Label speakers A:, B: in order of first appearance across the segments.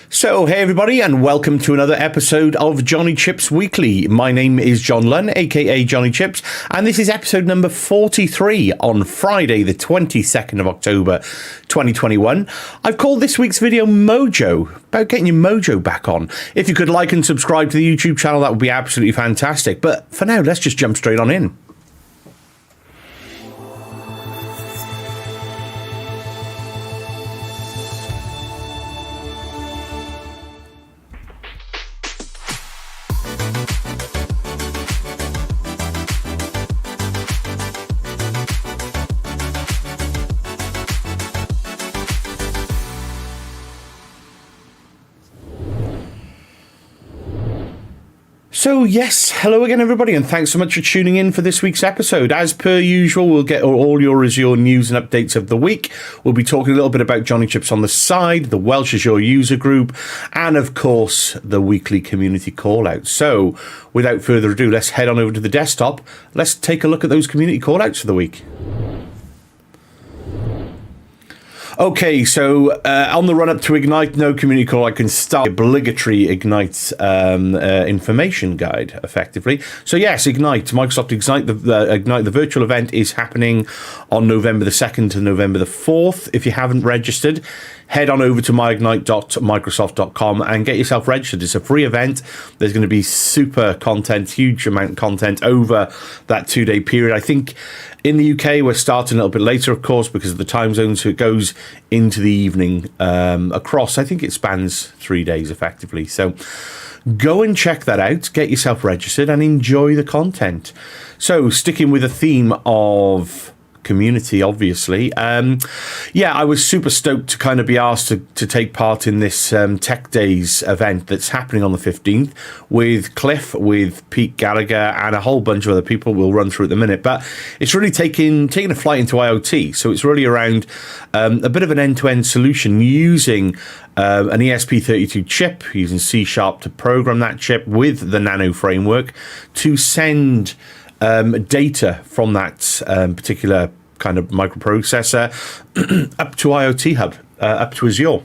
A: So, hey everybody, and welcome to another episode of Jonnychipz Weekly. My name is John Lunn, aka Jonnychipz, and this is episode number 43 on Friday, the 22nd of October, 2021. I've called this week's video Mojo, about getting your mojo back on. If you could like and subscribe to the YouTube channel, that would be absolutely fantastic. But for now, let's just jump straight on in. So yes, hello again everybody, and thanks so much for tuning in for this week's episode. As per usual, we'll get all your Azure news and updates of the week. We'll be talking a little bit about Jonnychipz on the side, the Welsh Azure user group, and of course, the weekly community call-outs. So without further ado, let's head on over to the desktop. Let's take a look at those community call-outs for the week. Okay, so on the run-up to Ignite, no community call, I can start the obligatory Ignite information guide, effectively. So yes, Ignite, Microsoft Ignite, the virtual event is happening on November the 2nd to November the 4th. If you haven't registered, head on over to myignite.microsoft.com and get yourself registered. It's a free event. There's going to be super content, huge amount of content over that 2-day period. I think in the UK, we're starting a little bit later, of course, because of the time zone, so it goes into the evening across. I think it spans 3 days, effectively. So go and check that out, get yourself registered, and enjoy the content. So sticking with the theme of community, obviously. Yeah, I was super stoked to kind of be asked to take part in this Tech Days event that's happening on the 15th with Cliff, with Pete Gallagher, and a whole bunch of other people we'll run through at the minute. But it's really taking a flight into IoT. So it's really around a bit of an end-to-end solution using an ESP32 chip, using C# to program that chip with the Nano framework to send data from that particular kind of microprocessor up to IoT Hub, up to Azure.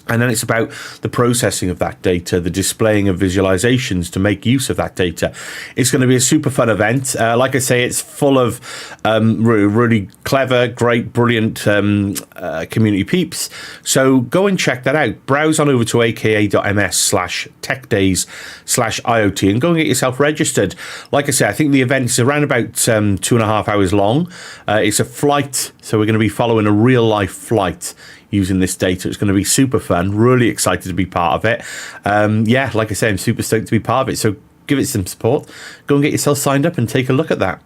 A: And then it's about the processing of that data, the displaying of visualizations to make use of that data. It's going to be a super fun event. Like I say, it's full of really clever, great, brilliant community peeps. So go and check that out. Browse on over to aka.ms/techdays/IoT and go and get yourself registered. Like I say, I think the event is around about 2.5 hours long. It's a flight, so we're going to be following a real-life flight using this data. It's going to be super fun. Really excited to be part of it. Yeah, like I say, I'm super stoked to be part of it. So give it some support. Go and get yourself signed up and take a look at that.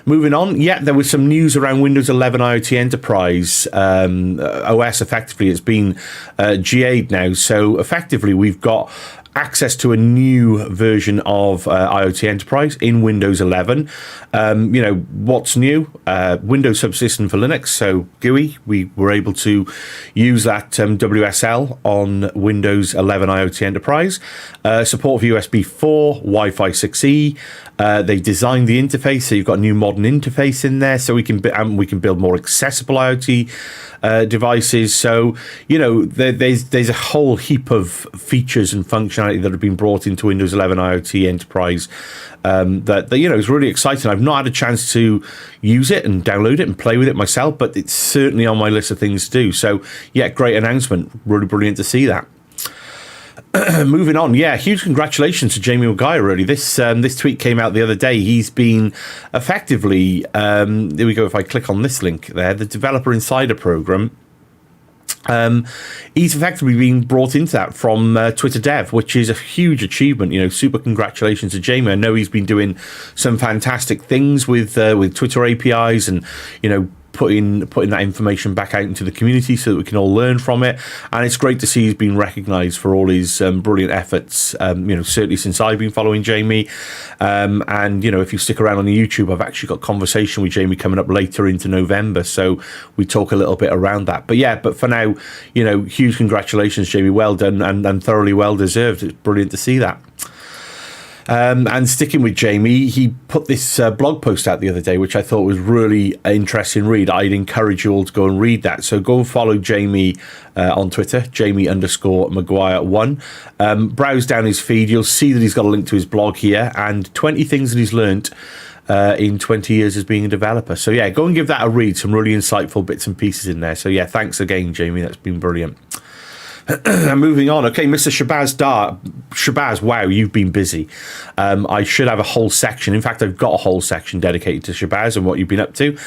A: Moving on, yeah, there was some news around Windows 11 Iot Enterprise OS. Effectively, it's been GA'd now. So effectively, we've got access to a new version of Iot Enterprise in Windows 11. You know, what's new? Windows subsystem for Linux, so GUI. We were able to use that WSL on Windows 11 Iot Enterprise. Support for USB 4, Wi-Fi 6E. They designed the interface, so you've got a new modern interface in there, so we can build more accessible IoT devices. So, you know, there's a whole heap of features and functionality that have been brought into Windows 11 Iot Enterprise that you know is really exciting. I've not had a chance to use it and download it and play with it myself, but it's certainly on my list of things to do. So yeah, great announcement. Really brilliant to see that. Moving on, yeah, huge congratulations to Jamie Mcguire, really. This tweet came out the other day. He's been effectively, there we go, if I click on this link there, the Developer Insider Program. He's effectively been brought into that from Twitter Dev, which is a huge achievement. You know, super congratulations to Jamie. I know he's been doing some fantastic things with Twitter APIs and, you know, putting that information back out into the community so that we can all learn from it. And it's great to see he's been recognised for all his brilliant efforts, you know, certainly since I've been following Jamie. And, you know, if you stick around on the YouTube, I've actually got a conversation with Jamie coming up later into November. So we talk a little bit around that. But yeah, but for now, you know, huge congratulations, Jamie. Well done and thoroughly well deserved. It's brilliant to see that. And sticking with Jamie, he put this blog post out the other day, which I thought was really interesting read. I'd encourage you all to go and read that. So go and follow Jamie on Twitter, Jamie_Mcguire1. Browse down his feed. You'll see that he's got a link to his blog here and 20 things that he's learnt in 20 years as being a developer. So yeah, go and give that a read. Some really insightful bits and pieces in there. So yeah, thanks again, Jamie. That's been brilliant. Moving on. Okay, Mr. Shabazz, wow, you've been busy. I should have a whole section. In fact, I've got a whole section dedicated to Shabazz and what you've been up to.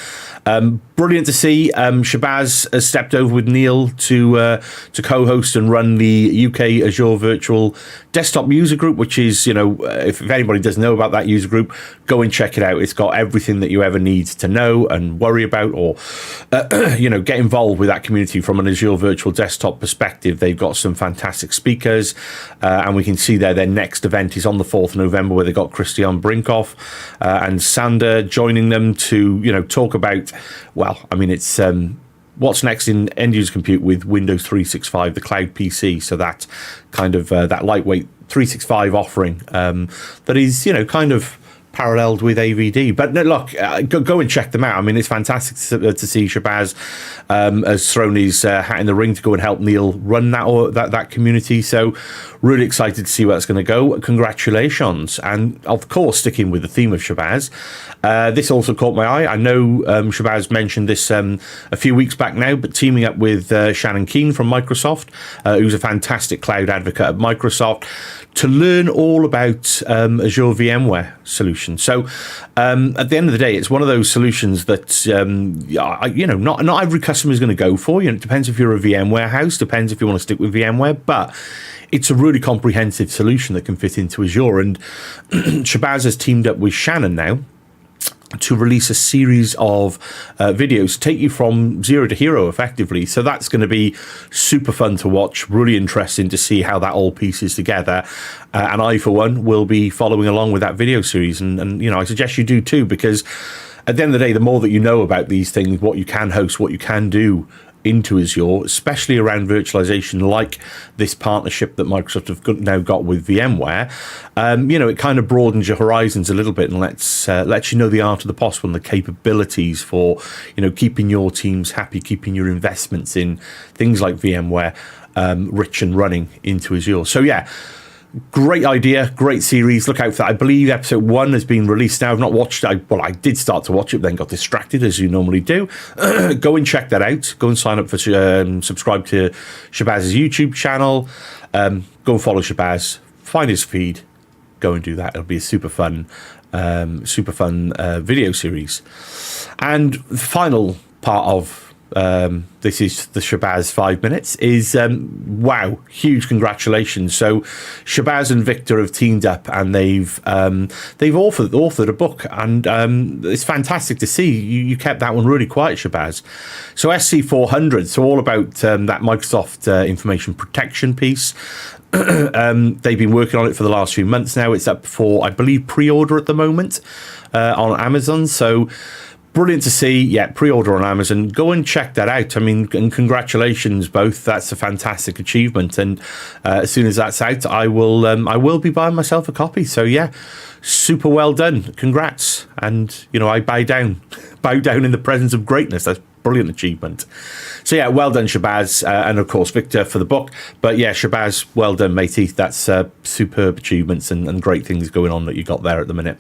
A: Brilliant to see. Shabazz has stepped over with Neil to co-host and run the UK Azure Virtual Desktop User Group, which is, if anybody doesn't know about that user group, go and check it out. It's got everything that you ever need to know and worry about, or get involved with that community from an Azure Virtual Desktop perspective. They've got some fantastic speakers, and we can see their next event is on the 4th of November, where they've got Christian Brinkhoff and Sander joining them to talk about, it's what's next in end user compute with Windows 365, the cloud PC. So that kind of that lightweight 365 offering that is kind of paralleled with AVD. But no, look, go and check them out. I mean, it's fantastic to see Shabazz has thrown his hat in the ring to go and help Neil run that community. So really excited to see where it's going to go. Congratulations. And of course, sticking with the theme of Shabazz, this also caught my eye. I know Shabazz mentioned this a few weeks back now, but teaming up with Shannon Keane from Microsoft, who's a fantastic cloud advocate at Microsoft, to learn all about Azure VMware solutions. So at the end of the day, it's one of those solutions that not every customer is going to go for. It depends if you're a VMware house, depends if you want to stick with VMware, but it's a really comprehensive solution that can fit into Azure. And Shabazz has teamed up with Shannon now to release a series of videos, take you from zero to hero effectively. So that's going to be super fun to watch, really interesting to see how that all pieces together. And I, for one, will be following along with that video series. And I suggest you do too, because at the end of the day, the more that you know about these things, what you can host, what you can do into Azure, especially around virtualization, like this partnership that Microsoft have now got with VMware, it kind of broadens your horizons a little bit and lets you know the art of the possible and the capabilities for, keeping your teams happy, keeping your investments in things like VMware rich and running into Azure. So yeah, great idea, great series. Look out for that. I believe episode 1 has been released now. I've not watched it. I did start to watch it, but then got distracted, as you normally do. Go and check that out. Go and sign up for subscribe to Shabazz's YouTube channel. Go and follow Shabazz. Find his feed. Go and do that. It'll be a super fun video series. And the final part of this is the Shabazz 5 minutes is wow, huge congratulations. So Shabazz and Victor have teamed up and they've authored a book, and it's fantastic to see. You kept that one really quiet, Shabazz. So SC400, so all about that Microsoft information protection piece. They've been working on it for the last few months now. It's up for, I believe, pre-order at the moment on Amazon. So brilliant to see. Yeah, pre-order on Amazon. Go and check that out. I mean, and congratulations both. That's a fantastic achievement. And as soon as that's out, I will be buying myself a copy. So yeah, super well done. Congrats. And I bow down in the presence of greatness. That's brilliant achievement. So yeah, well done, Shabazz, and of course Victor for the book. But yeah, Shabazz, well done, matey. That's superb achievements and great things going on that you got there at the minute.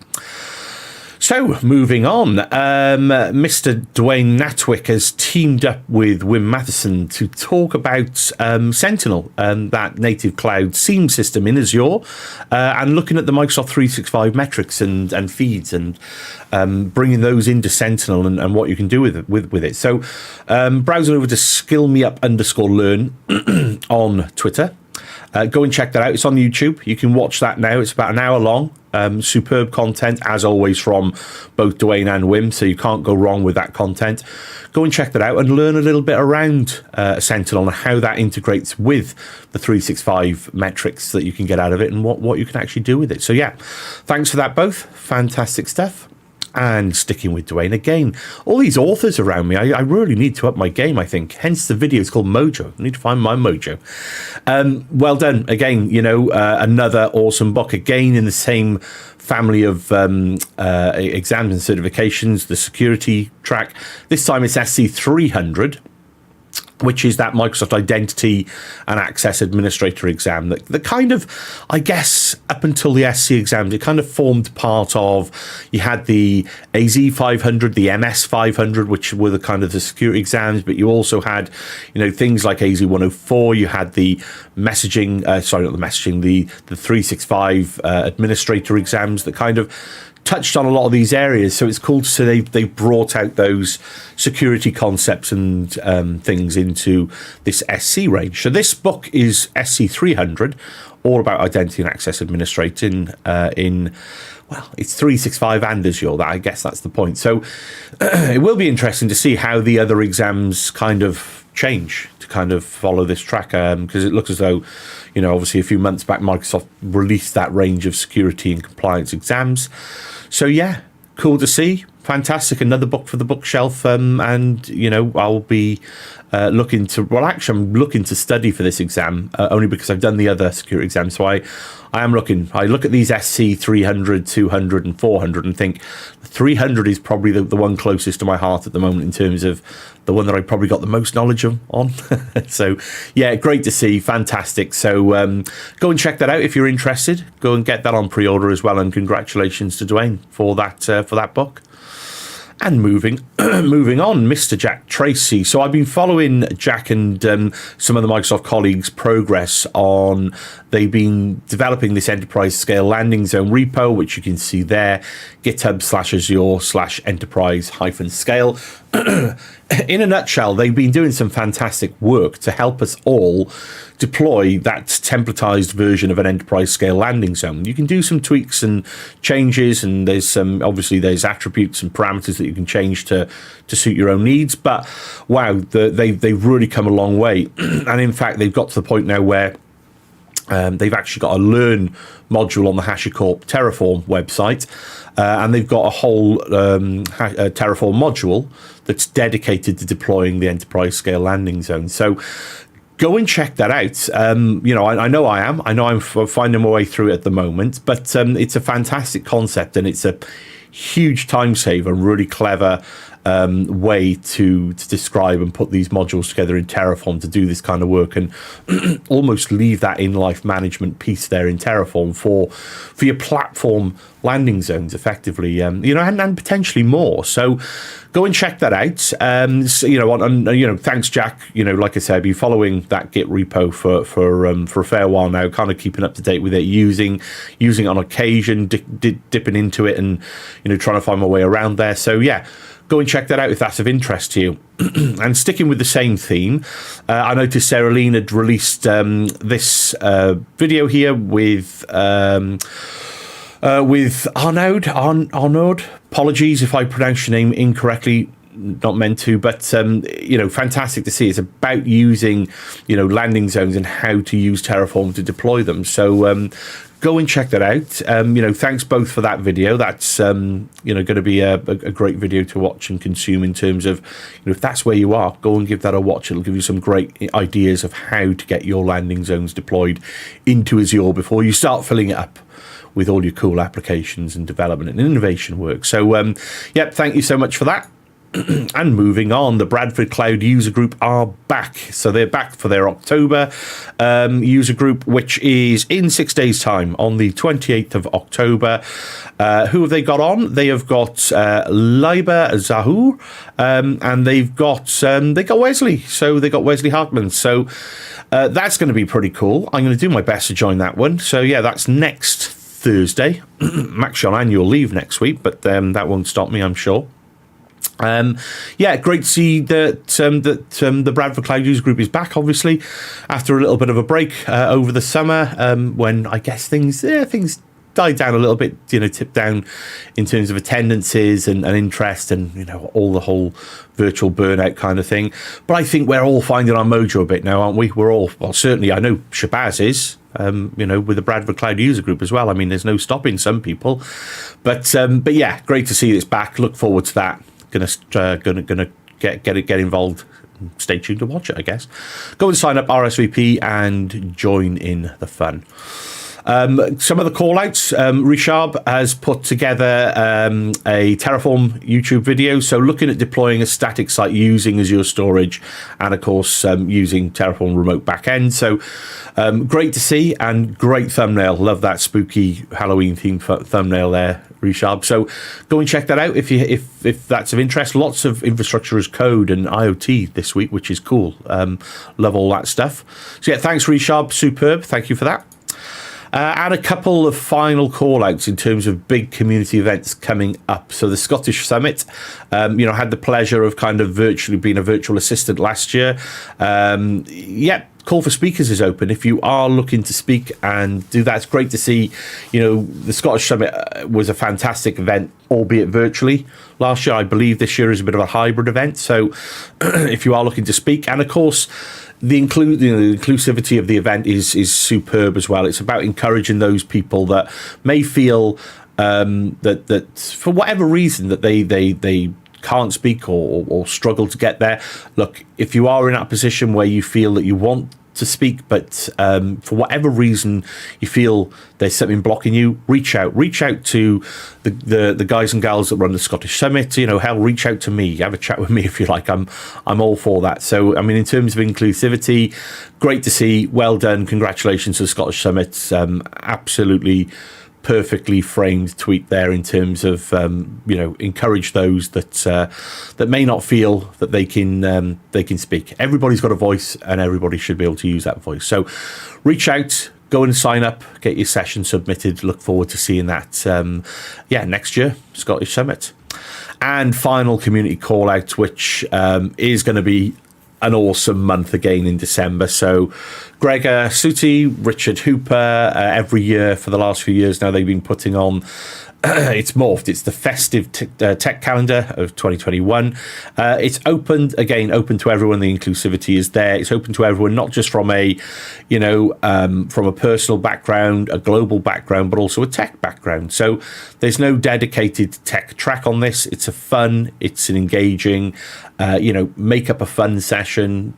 A: So, moving on, Mr. Dwayne Natwick has teamed up with Wim Matheson to talk about Sentinel, that native cloud SIEM system in Azure, and looking at the Microsoft 365 metrics and feeds and bringing those into Sentinel and what you can do with it. So, browsing over to skillmeup_learn on Twitter. Go and check that out. It's on YouTube. You can watch that now. It's about an hour long. Superb content, as always, from both Dwayne and Wim, so you can't go wrong with that content. Go and check that out and learn a little bit around Sentinel and how that integrates with the 365 metrics that you can get out of it and what you can actually do with it. So yeah, thanks for that both. Fantastic stuff. And sticking with Dwayne again, all these authors around me, I really need to up my game, I think. Hence the video is called Mojo. I need to find my Mojo. Well done. Again, another awesome book. Again, in the same family of exams and certifications, the security track. This time it's SC300. Which is that Microsoft Identity and Access Administrator exam that kind of, I guess, up until the SC exams, it kind of formed part of, you had the AZ 500, the MS 500, which were the kind of the security exams, but you also had, things like AZ 104, you had the messaging, the 365 administrator exams that kind of touched on a lot of these areas. So it's cool to see they brought out those security concepts and things into this SC range. So this book is SC300, all about identity and access administrating it's 365 and Azure. I guess that's the point. So it will be interesting to see how the other exams kind of change to kind of follow this track, because it looks as though, obviously a few months back, Microsoft released that range of security and compliance exams. So yeah, cool to see. Fantastic. Another book for the bookshelf. And, I'll be looking to study for this exam, only because I've done the other security exam. So I look at these SC 300, 200 and 400 and think 300 is probably the one closest to my heart at the moment in terms of the one that I probably got the most knowledge on. So yeah, great to see. Fantastic. So go and check that out if you're interested. Go and get that on pre-order as well. And congratulations to Dwayne for that book. And moving on, Mr. Jack Tracy. So I've been following Jack and some of the Microsoft colleagues' progress on, they've been developing this enterprise scale landing zone repo, which you can see there, github/azure/enterprise-scale. In a nutshell, they've been doing some fantastic work to help us all deploy that templatized version of an enterprise scale landing zone. You can do some tweaks and changes, and there's there's attributes and parameters that you can change to suit your own needs. But wow, they've really come a long way. And in fact, they've got to the point now where they've actually got a Learn module on the HashiCorp Terraform website, and they've got a whole Terraform module that's dedicated to deploying the enterprise scale landing zone. So go and check that out. I know I'm finding my way through it at the moment, but it's a fantastic concept, and it's a huge time saver, really clever way to describe and put these modules together in Terraform to do this kind of work, and almost leave that in-life management piece there in Terraform for your platform landing zones effectively, and potentially more. So go and check that out. Thanks, Jack. Like I said, I've been following that Git repo for a fair while now, kind of keeping up to date with it, using it on occasion, dipping into it, and trying to find my way around there. So yeah, go and check that out if that's of interest to you. And sticking with the same theme, I noticed Sarah Lean had released this video here with Arnaud. Apologies if I pronounced your name incorrectly. Not meant to, but fantastic to see. It's about using landing zones and how to use Terraform to deploy them. So go and check that out. Thanks both for that video. That's going to be a great video to watch and consume in terms of, if that's where you are, go and give that a watch. It'll give you some great ideas of how to get your landing zones deployed into Azure before you start filling it up with all your cool applications and development and innovation work. So thank you so much for that. And moving on, the Bradford Cloud User Group are back. So they're back for their October user group, which is in 6 days' time on the 28th of October. Who have they got on? They have got Leiber Zahur, and they got Wesley. So they got Wesley Hartman. So that's going to be pretty cool. I'm going to do my best to join that one. So yeah, that's next Thursday. I'm actually on annual leave next week, but that won't stop me, I'm sure. Great to see that the Bradford Cloud User Group is back, obviously, after a little bit of a break over the summer, when I guess things died down a little bit, tipped down in terms of attendances and interest and, all the whole virtual burnout kind of thing. But I think we're all finding our mojo a bit now, aren't we? We're all, well, certainly I know Shabazz is. with the Bradford Cloud user group as well. I mean, there's no stopping some people, but yeah, great to see it's back. Look forward to that. Gonna get involved. Stay tuned to watch it, I guess. Go and sign up, RSVP, and join in the fun. Some of the call-outs, Richard has put together a Terraform YouTube video, so looking at deploying a static site using Azure Storage and, of course, using Terraform Remote Backend. So great to see, and great thumbnail. Love that spooky Halloween-themed thumbnail there, Richard. So go and check that out if that's of interest. Lots of infrastructure as code and IoT this week, which is cool. Love all that stuff. So yeah, thanks, Richard. Superb. Thank you for that. And a couple of final call-outs in terms of big community events coming up. So the Scottish Summit, had the pleasure of kind of virtually being a virtual assistant last year. Call for speakers is open. If you are looking to speak and do that, it's great to see. The Scottish Summit was a fantastic event, albeit virtually. Last year, I believe this year is a bit of a hybrid event. So if you are looking to speak, and of course, the inclusivity of the event is superb as well. It's about encouraging those people that may feel that for whatever reason that they can't speak or struggle to get there. Look, if you are in that position where you feel that you want to speak, but for whatever reason you feel there's something blocking you, reach out to the guys and gals that run the Scottish Summit. Hell, reach out to me, have a chat with me if you like. I'm all for that. So I mean, in terms of inclusivity, great to see. Well done, congratulations to the Scottish Summit. Absolutely perfectly framed tweet there in terms of encourage those that may not feel that they can speak. Everybody's got a voice, and everybody should be able to use that voice. So reach out, go and sign up, get your session submitted. Look forward to seeing that next year, Scottish Summit. And final community call out, which is going to be an awesome month again in December. So Gregor Suti, Richard Hooper, every year for the last few years now, they've been putting on it's morphed. It's the festive tech calendar of 2021. It's open to everyone. The inclusivity is there. It's open to everyone, not just from a personal background, a global background, but also a tech background. So there's no dedicated tech track on this. It's it's an engaging, make up a fun session.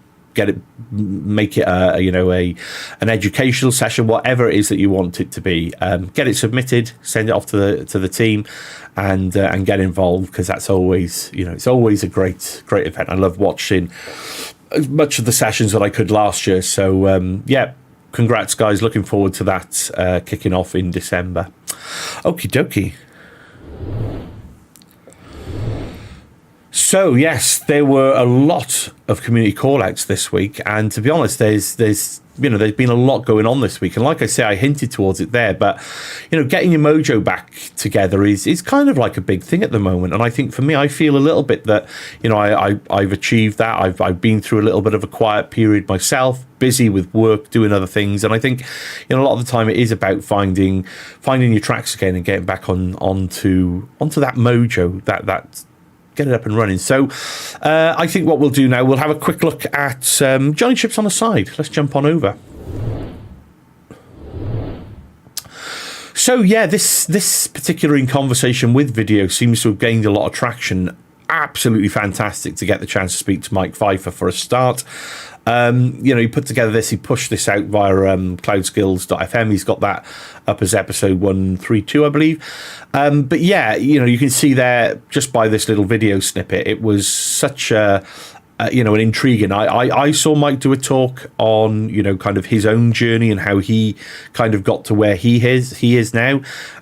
A: Make it an educational session, whatever it is that you want it to be. Get it submitted, send it off to the team, and get involved, because that's always it's always a great event. I love watching as much of the sessions that I could last year. So congrats guys, looking forward to that kicking off in December. Okie dokie. So yes, there were a lot of community call-outs this week, and to be honest, there's been a lot going on this week, and like I say, I hinted towards it there, but getting your mojo back together is kind of like a big thing at the moment. And I think for me, I feel a little bit that I've achieved that. I've been through a little bit of a quiet period myself, busy with work, doing other things, and I think a lot of the time it is about finding your tracks again and getting back onto that mojo, that get it up and running. So I think what we'll do now, we'll have a quick look at Jonnychipz on the side. Let's jump on over. So yeah, this particular in conversation with video seems to have gained a lot of traction. Absolutely fantastic to get the chance to speak to Mike Pfeiffer for a start. He put together this, he pushed this out via cloudskills.fm. He's got that up as episode 132, I believe. But yeah, you can see there just by this little video snippet, it was such an intriguing. I saw Mike do a talk on, kind of his own journey and how he kind of got to where he is now.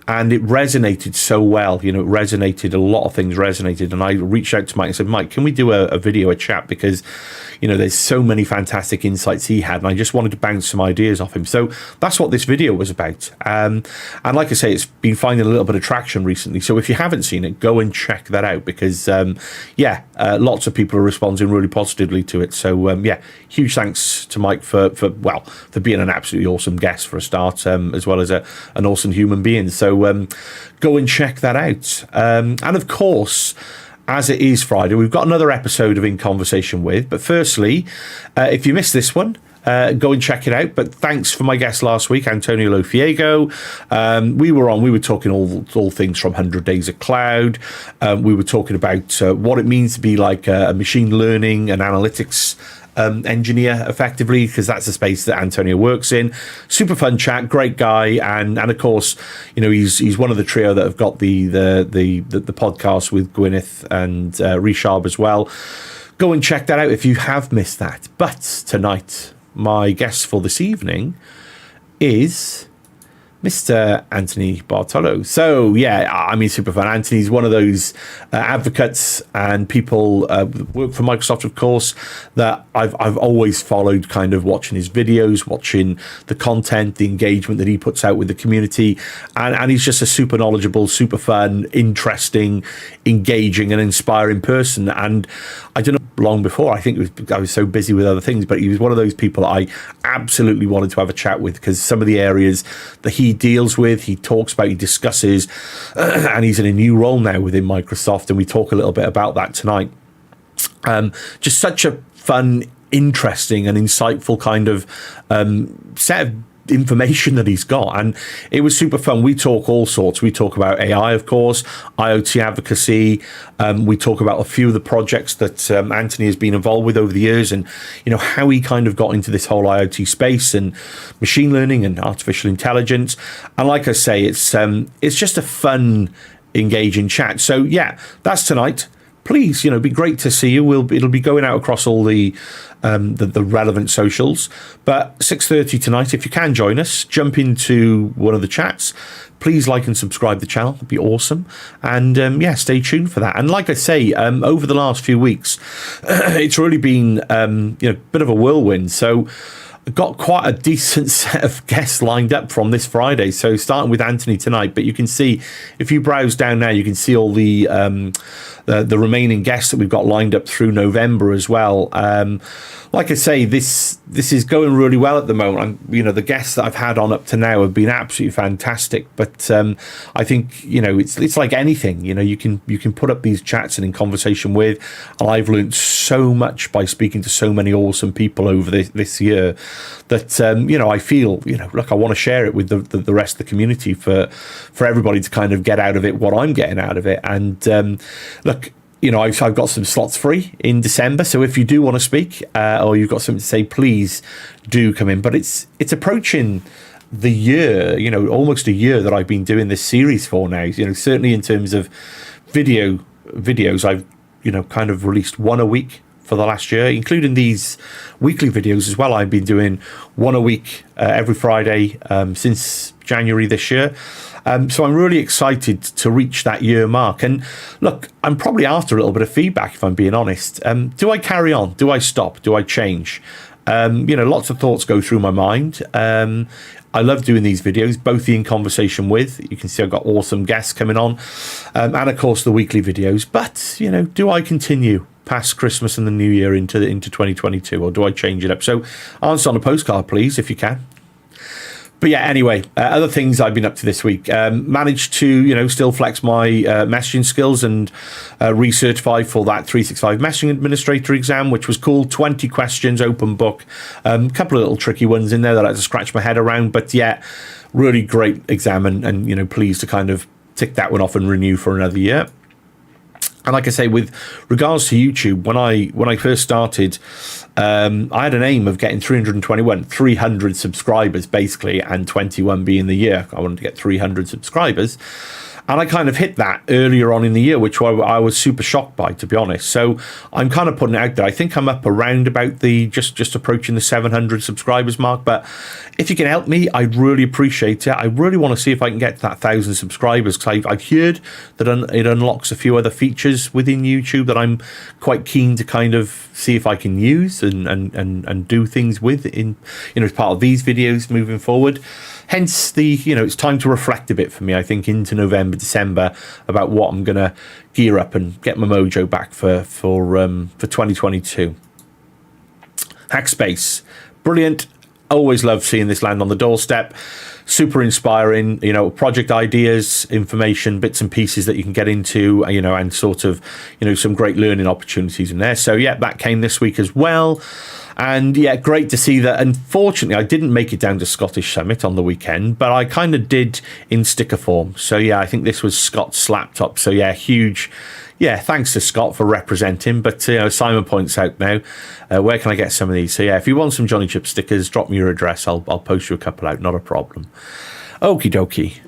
A: And it resonated so well, it resonated, a lot of things resonated. And I reached out to Mike and said, Mike, can we do a video, a chat? Because, there's so many fantastic insights he had, and I just wanted to bounce some ideas off him. So that's what this video was about. And like I say, it's been finding a little bit of traction recently. So if you haven't seen it, go and check that out, because, lots of people are responding really positively to it. So, huge thanks to Mike for being an absolutely awesome guest for a start, as well as an awesome human being. So go and check that out. And of course, as it is Friday, we've got another episode of In Conversation With. But firstly, if you missed this one, go and check it out. But thanks for my guest last week, Antonio Lofiego. We were talking all things from 100 Days of Cloud. We were talking about what it means to be like a machine learning and analytics engineer, effectively, because that's the space that Antonio works in. Super fun chat, great guy, and of course, he's one of the trio that have got the podcast with Gwyneth and Richard as well. Go and check that out if you have missed that. But tonight, my guest for this evening is Mr. Anthony Bartolo. So, yeah, I mean, super fun. Anthony's one of those advocates and people work for Microsoft, of course, that I've always followed, kind of watching his videos, watching the content, the engagement that he puts out with the community. And he's just a super knowledgeable, super fun, interesting, engaging and inspiring person. And I don't know, long before, I think I was so busy with other things, but he was one of those people that I absolutely wanted to have a chat with, because some of the areas that he deals with, he talks about, he discusses, and he's in a new role now within Microsoft, and we talk a little bit about that tonight. Just such a fun, interesting and insightful kind of set of information that he's got, and it was super fun. We talk all sorts. We talk about AI, of course, IoT advocacy. We talk about a few of the projects that Anthony has been involved with over the years, and how he kind of got into this whole IoT space and machine learning and artificial intelligence. And like I say, it's just a fun, engaging chat. So yeah, that's tonight. Please, be great to see you. It'll be going out across all the relevant socials. But 6:30 tonight, if you can join us, jump into one of the chats. Please like and subscribe the channel. It'd be awesome. And stay tuned for that. And like I say, over the last few weeks, it's really been a bit of a whirlwind. So got quite a decent set of guests lined up from this Friday. So starting with Anthony tonight, but you can see, if you browse down now, you can see all the remaining guests that we've got lined up through November as well. Like I say, this is going really well at the moment. The guests that I've had on up to now have been absolutely fantastic. But I think it's like anything. You can put up these chats and in conversation with. And I've learned so much by speaking to so many awesome people over this year that I feel look, I want to share it with the rest of the community for everybody to kind of get out of it what I'm getting out of it. And look, I've got some slots free in December, so if you do want to speak or you've got something to say, please do come in. But it's approaching the year, almost a year that I've been doing this series for now. Certainly in terms of videos, I've kind of released one a week for the last year, including these weekly videos as well. I've been doing one a week every Friday since January this year. So I'm really excited to reach that year mark. And look, I'm probably after a little bit of feedback, if I'm being honest. Do I carry on? Do I stop? Do I change? Lots of thoughts go through my mind. I love doing these videos, both the In Conversation With. You can see I've got awesome guests coming on. And of course, the weekly videos. But, do I continue past Christmas and the New Year into 2022, or do I change it up? So answer on a postcard, please, if you can. But yeah, anyway, other things I've been up to this week. Managed to, still flex my messaging skills and recertify for that 365 Messaging Administrator exam, which was cool. 20 questions, open book. A couple of little tricky ones in there that I had to scratch my head around. But yeah, really great exam, and pleased to kind of tick that one off and renew for another year. And like I say, with regards to YouTube, when I first started, I had an aim of getting 300 subscribers, basically, and 21 being the year. I wanted to get 300 subscribers. And I kind of hit that earlier on in the year, which I was super shocked by, to be honest. So I'm kind of putting it out there. I think I'm up around about the just approaching the 700 subscribers mark. But if you can help me, I'd really appreciate it. I really want to see if I can get to that 1,000 subscribers, because I've heard that it unlocks a few other features within YouTube that I'm quite keen to kind of see if I can use and do things with as part of these videos moving forward. Hence it's time to reflect a bit for me, I think, into November, December, about what I'm going to gear up and get my mojo back for 2022. Hackspace, brilliant. Always love seeing this land on the doorstep. Super inspiring, project ideas, information, bits and pieces that you can get into, and sort of, some great learning opportunities in there. So yeah, that came this week as well. And yeah, great to see that. Unfortunately, I didn't make it down to Scottish Summit on the weekend, but I kind of did in sticker form. So yeah, I think this was Scott's laptop. So yeah, huge. Yeah, thanks to Scott for representing. But Simon points out now, where can I get some of these? So yeah, if you want some Jonnychipz stickers, drop me your address. I'll post you a couple out. Not a problem. Okie dokie.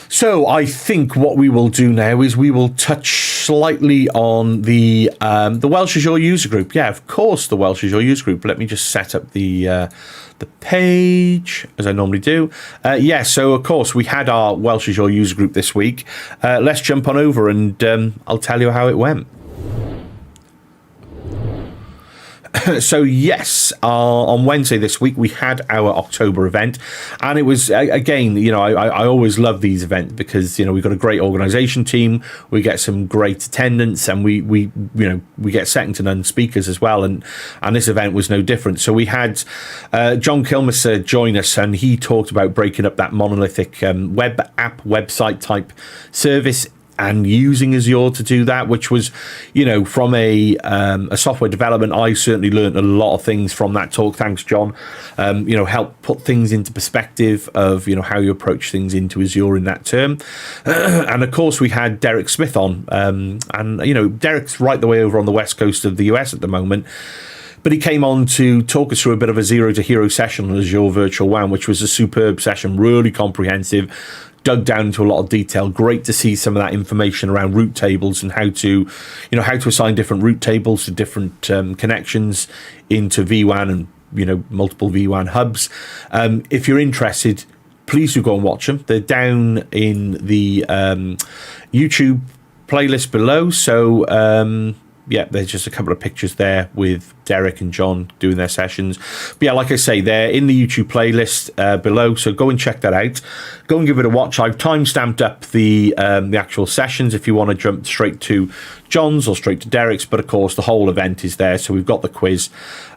A: So I think what we will do now is we will touch slightly on the Welsh Azure user group. Yeah, of course, the Welsh Azure user group. Let me just set up the page as I normally do. Yeah, so of course we had our Welsh Azure user group this week. Let's jump on over and I'll tell you how it went. So yes, on Wednesday this week we had our October event, and it was again, I always love these events because we've got a great organisation team, we get some great attendance, and we get second to none speakers as well, and this event was no different. So we had John Kilmister join us, and he talked about breaking up that monolithic web app website type service and using Azure to do that, which was, from a software development, I certainly learned a lot of things from that talk. Thanks, John. Help put things into perspective of, how you approach things into Azure in that term. And of course, we had Derek Smith on, and Derek's right the way over on the west coast of the US at the moment. But he came on to talk us through a bit of a zero to hero session on Azure Virtual WAN, which was a superb session, really comprehensive, dug down into a lot of detail. Great to see some of that information around route tables and how to assign different route tables to different connections into vWAN and, multiple vWAN hubs. If you're interested, please do go and watch them. They're down in the YouTube playlist below. So, yeah, there's just a couple of pictures there with Derek and John doing their sessions. But yeah, like I say, they're in the YouTube playlist below, so go and check that out. Go and give it a watch. I've time-stamped up the actual sessions if you want to jump straight to John's or straight to Derek's, but of course the whole event is there. So we've got the quiz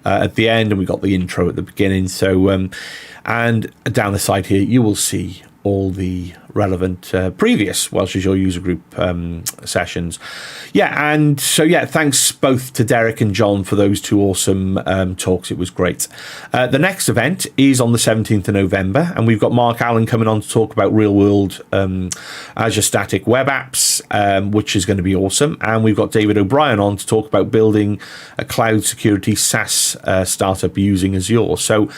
A: at the end, and we've got the intro at the beginning. So and down the side here, you will see all the relevant previous Welsh Azure user group sessions. Yeah, and so yeah, thanks both to Derek and John for those two awesome talks. It was great. The next event is on the 17th of November, and we've got Mark Allen coming on to talk about real-world Azure static web apps, which is going to be awesome. And we've got David O'Brien on to talk about building a cloud security SaaS startup using Azure. So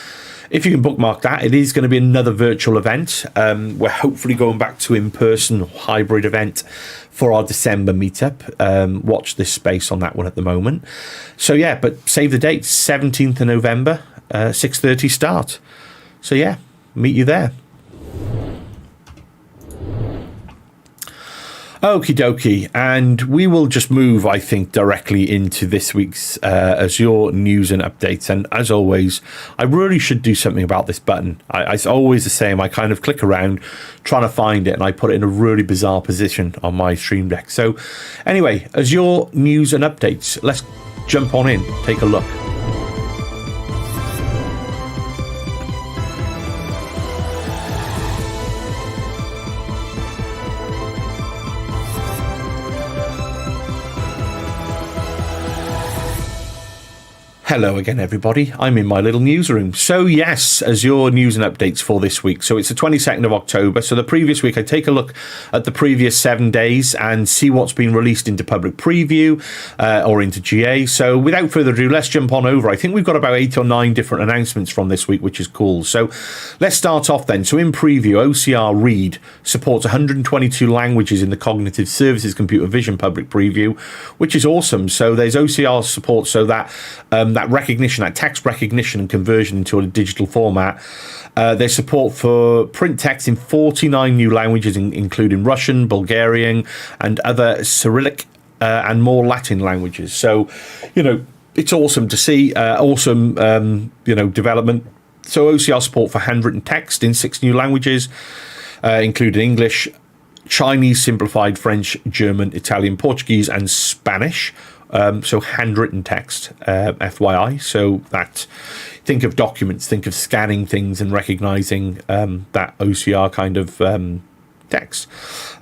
A: if you can bookmark that, it is going to be another virtual event. We're hopefully going back to in-person hybrid event for our December meetup. Watch this space on that one at the moment. So yeah, but save the date, 17th of November, 6:30 start. So yeah, meet you there. Okie dokie, and we will just move, I think, directly into this week's Azure news and updates. And as always, I really should do something about this button. It's always the same. I kind of click around trying to find it, and I put it in a really bizarre position on my Stream Deck. So anyway, Azure news and updates. Let's jump on in, take a look. Hello again, everybody. I'm in my little newsroom. So yes, Azure news and updates for this week. So it's the 22nd of October. So the previous week, I take a look at the previous 7 days and see what's been released into public preview or into GA. So without further ado, let's jump on over. I think we've got about 8 or 9 different announcements from this week, which is cool. So let's start off then. So in preview, OCR Read supports 122 languages in the Cognitive Services Computer Vision public preview, which is awesome. So there's OCR support, so that that recognition, that text recognition and conversion into a digital format. There's support for print text in 49 new languages, including Russian, Bulgarian, and other Cyrillic and more Latin languages. So, it's awesome to see. Awesome, development. So OCR support for handwritten text in 6 new languages, including English, Chinese, simplified, French, German, Italian, Portuguese, and Spanish. So handwritten text, FYI. So that, think of documents, think of scanning things and recognizing that OCR kind of text.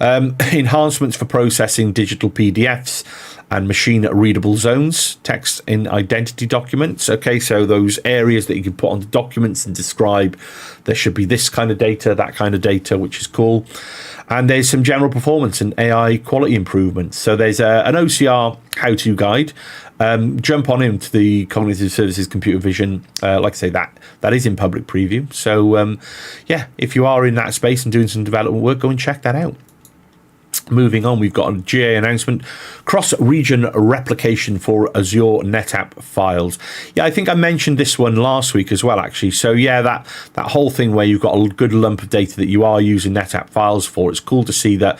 A: Enhancements for processing digital PDFs and machine readable zones, text in identity documents. Okay, so those areas that you can put on the documents and describe there should be this kind of data, that kind of data, which is cool. And there's some general performance and AI quality improvements. So there's an OCR how-to guide. Jump on into the Cognitive Services Computer Vision. Like I say, that is in public preview. So yeah, if you are in that space and doing some development work, go and check that out. Moving on, we've got a GA announcement, cross-region replication for Azure Netapp files. Yeah, I think I mentioned this one last week as well, actually. So yeah, that whole thing where you've got a good lump of data that you are using Netapp files for, it's cool to see that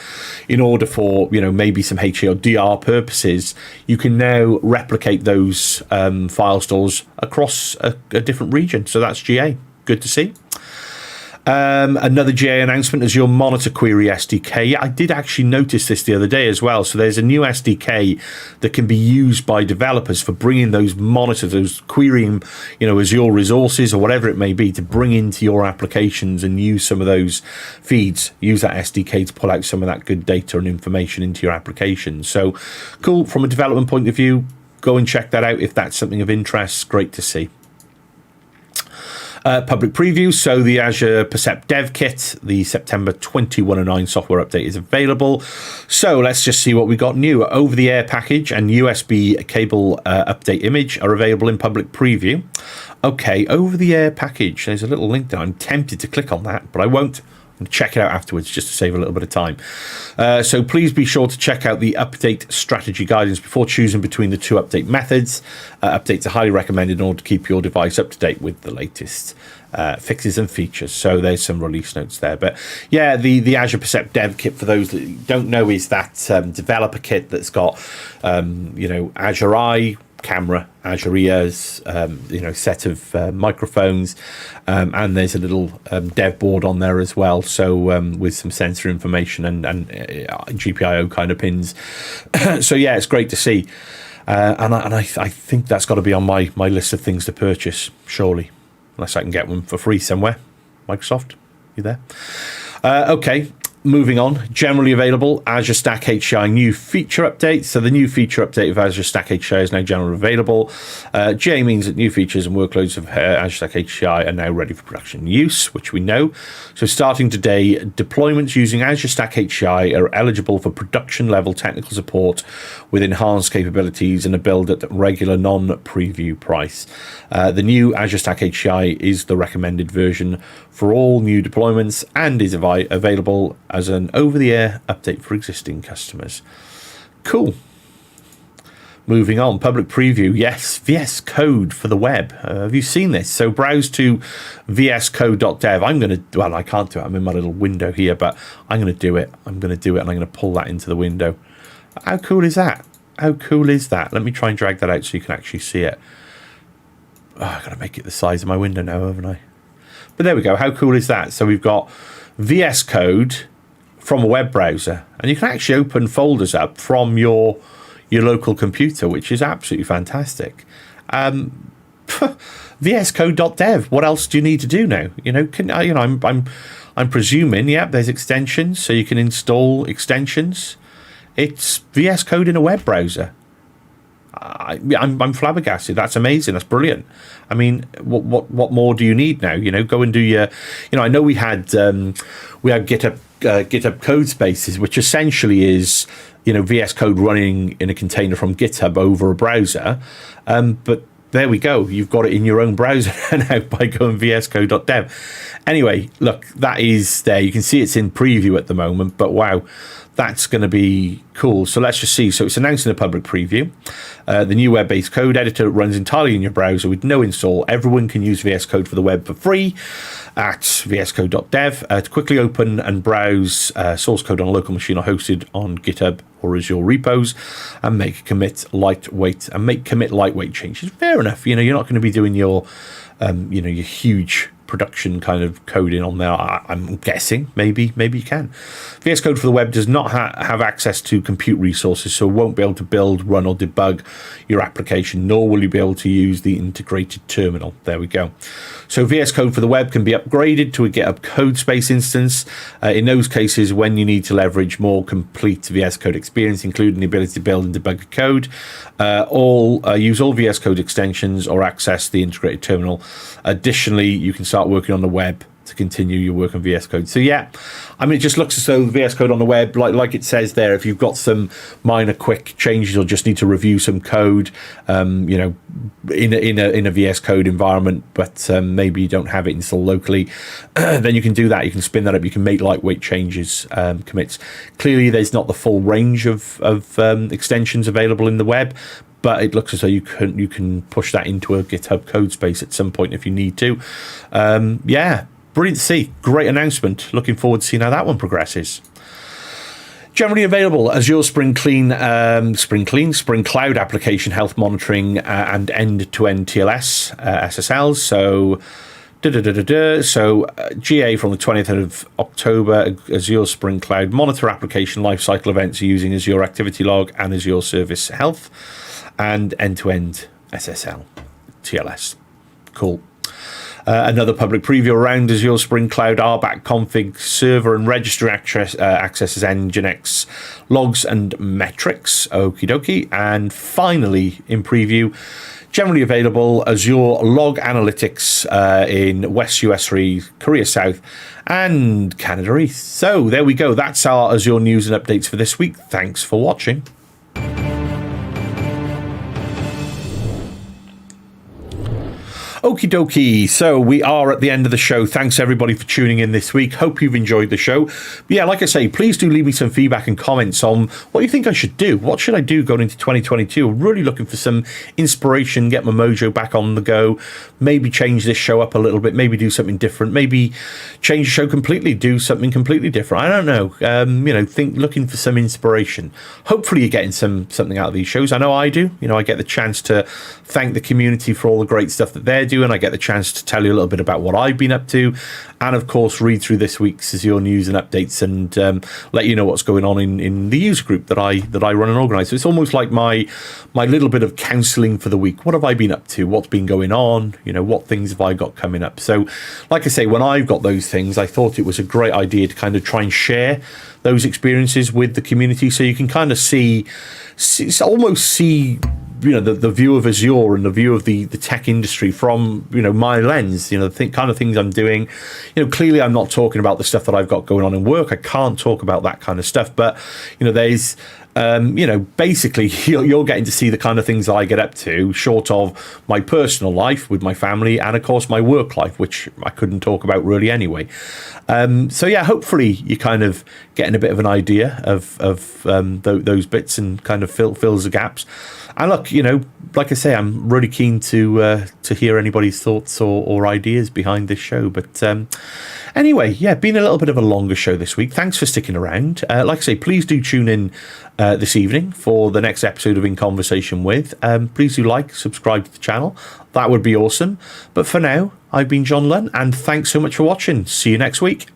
A: in order for, maybe some HA or DR purposes, you can now replicate those file stores across a different region. So that's GA. Good to see. Another GA announcement is your Monitor Query SDK. Yeah, I did actually notice this the other day as well. So there's a new SDK that can be used by developers for bringing those monitors, those querying, Azure resources or whatever it may be, to bring into your applications and use some of those feeds. Use that SDK to pull out some of that good data and information into your applications. So cool from a development point of view. Go and check that out if that's something of interest. Great to see. Public preview, so the Azure Percept Dev Kit, the September 2109 software update is available. So let's just see what we got new. Over-the-air package and USB cable update image are available in public preview. Okay, over-the-air package. There's a little link there. I'm tempted to click on that, but I won't. Check it out afterwards just to save a little bit of time. So please be sure to check out the update strategy guidance before choosing between the two update methods. Updates are highly recommended in order to keep your device up to date with the latest fixes and features. So there's some release notes there. But yeah, the Azure Percept Dev Kit, for those that don't know, is that developer kit that's got, Azure Eye, camera, Azure ears, set of microphones, and there's a little dev board on there as well. So with some sensor information and GPIO kind of pins. So yeah, it's great to see, and I think that's got to be on my list of things to purchase, surely, unless I can get one for free somewhere. Microsoft, you there? Okay. Moving on, generally available, Azure Stack HCI new feature update. So the new feature update of Azure Stack HCI is now generally available. GA means that new features and workloads of Azure Stack HCI are now ready for production use, which we know. So starting today, deployments using Azure Stack HCI are eligible for production level technical support with enhanced capabilities and a build at regular non-preview price. The new Azure Stack HCI is the recommended version for all new deployments and is available as an over-the-air update for existing customers. Cool. Moving on, public preview. Yes, VS Code for the web. Have you seen this? So browse to vscode.dev. I'm going to, well, I can't do it. I'm in my little window here, but I'm going to do it. I'm going to do it, and I'm going to pull that into the window. How cool is that? How cool is that? Let me try and drag that out so you can actually see it. Oh, I've got to make it the size of my window now, haven't I? But there we go. How cool is that? So we've got VS Code from a web browser, and you can actually open folders up from your local computer, which is absolutely fantastic. VSCode.dev. What else do you need to do now? I'm presuming, yeah, there's extensions, so you can install extensions. It's VS Code in a web browser. I'm flabbergasted. That's amazing. That's brilliant. I mean, what more do you need now? Go and do your. I know we had GitHub code spaces, which essentially is VS Code running in a container from GitHub over a browser. But there we go. You've got it in your own browser now by going vscode.dev. Anyway, look, that is there. You can see it's in preview at the moment, but wow, that's going to be cool. So let's just see. So it's announced in a public preview. The new web-based code editor runs entirely in your browser with no install. Everyone can use VS Code for the web for free at vscode.dev to quickly open and browse source code on a local machine or hosted on GitHub or Azure repos and make commit lightweight changes. Fair enough. You're not going to be doing your your huge production kind of coding on there. I'm guessing maybe you can. VS Code for the web does not have access to compute resources, so it won't be able to build, run, or debug your application, nor will you be able to use the integrated terminal. There we go. So VS Code for the web can be upgraded to a GitHub Codespace instance. In those cases, when you need to leverage more complete VS Code experience, including the ability to build and debug code, use all VS Code extensions or access the integrated terminal. Additionally, you can start working on the web to continue your work on VS Code. So yeah, I mean, it just looks as though VS Code on the web, like it says there, if you've got some minor quick changes or just need to review some code, you know, in a VS Code environment, but maybe you don't have it installed locally, then you can do that. You can spin that up. You can make lightweight changes, commits. Clearly, there's not the full range of extensions available in the web, but it looks as though you can push that into a GitHub Codespace at some point if you need to. Yeah. Brilliant to see. Great announcement. Looking forward to seeing how that one progresses. Generally available, Azure Spring Cloud Application Health Monitoring and End-to-End TLS SSLs. So GA from the 20th of October, Azure Spring Cloud monitor application lifecycle events using Azure Activity Log and Azure Service Health, and end-to-end SSL TLS. Cool. Another public preview around Azure Spring Cloud RBAC config server and registry accesses Nginx logs and metrics. Okie dokie. And finally, in preview, generally available Azure Log Analytics in West US 3, Korea South, and Canada East. So there we go. That's our Azure news and updates for this week. Thanks for watching. Okie dokie. So we are at the end of the show. Thanks everybody for tuning in this week. Hope you've enjoyed the show. But yeah, like I say, please do leave me some feedback and comments on what you think I should do. What should I do going into 2022? I'm really looking for some inspiration, get my mojo back on the go, maybe change this show up a little bit, maybe do something different, maybe change the show completely, do something completely different. I don't know. You know, looking for some inspiration. Hopefully you're getting something out of these shows. I know I do. You know, I get the chance to thank the community for all the great stuff that they're doing. I get the chance to tell you a little bit about what I've been up to, and of course read through this week's Azure news and updates, and let you know what's going on in the user group that I run and organise. So it's almost like my little bit of counselling for the week. What have I been up to? What's been going on? You know, what things have I got coming up? So like I say, when I've got those things, I thought it was a great idea to kind of try and share those experiences with the community, so you can kind of see you know, the view of Azure and the view of the tech industry from, you know, my lens, you know, the kind of things I'm doing. You know, clearly I'm not talking about the stuff that I've got going on in work. I can't talk about that kind of stuff, but, you know, there's, you know, basically you're getting to see the kind of things that I get up to, short of my personal life with my family and of course my work life, which I couldn't talk about really anyway. So yeah, hopefully you're kind of getting a bit of an idea of those bits and kind of fills the gaps. And look, you know, like I say, I'm really keen to hear anybody's thoughts or ideas behind this show. But anyway, yeah, been a little bit of a longer show this week. Thanks for sticking around. Like I say, please do tune in this evening for the next episode of In Conversation With. Please do subscribe to the channel. That would be awesome. But for now, I've been John Lunn, and thanks so much for watching. See you next week.